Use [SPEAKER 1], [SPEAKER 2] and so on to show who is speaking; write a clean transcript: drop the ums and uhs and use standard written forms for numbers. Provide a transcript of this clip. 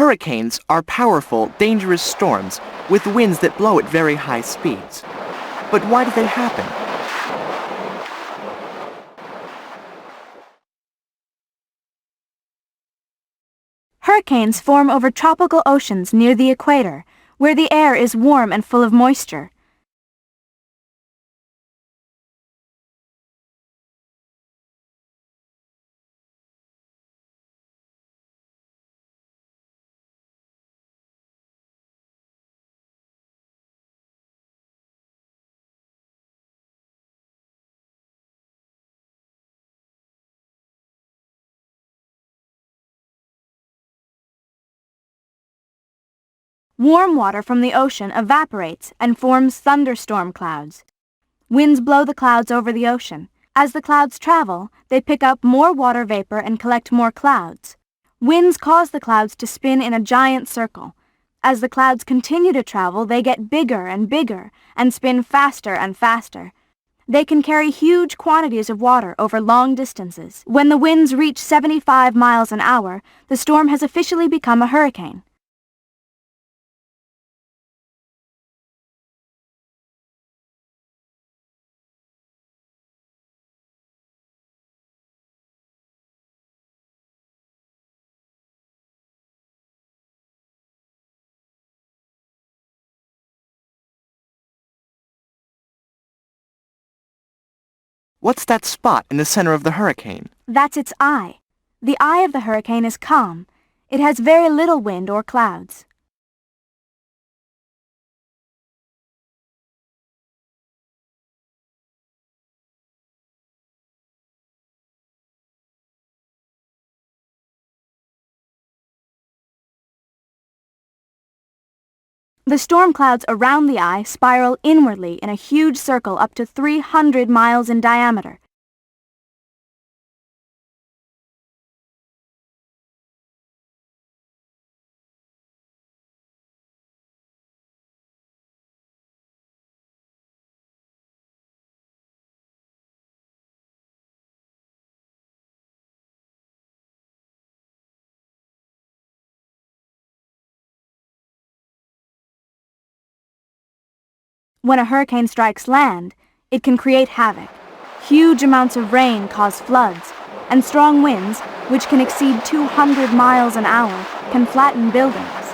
[SPEAKER 1] Hurricanes are powerful, dangerous storms with winds that blow at very high speeds. But why do they happen?
[SPEAKER 2] Hurricanes form over tropical oceans near the equator, where the air is warm and full of moisture. Warm water from the ocean evaporates and forms thunderstorm clouds. Winds blow the clouds over the ocean. As the clouds travel, they pick up more water vapor and collect more clouds. Winds cause the clouds to spin in a giant circle. As the clouds continue to travel, they get bigger and bigger and spin faster and faster. They can carry huge quantities of water over long distances. When the winds reach 75 miles an hour, the storm has officially become a hurricane.
[SPEAKER 1] What's that spot in the center of the hurricane?
[SPEAKER 2] That's its eye. The eye of the hurricane is calm. It has very little wind or clouds. The storm clouds around the eye spiral inwardly in a huge circle up to 300 miles in diameter. When a hurricane strikes land, it can create havoc. Huge amounts of rain cause floods, and strong winds, which can exceed 200 miles an hour, can flatten buildings.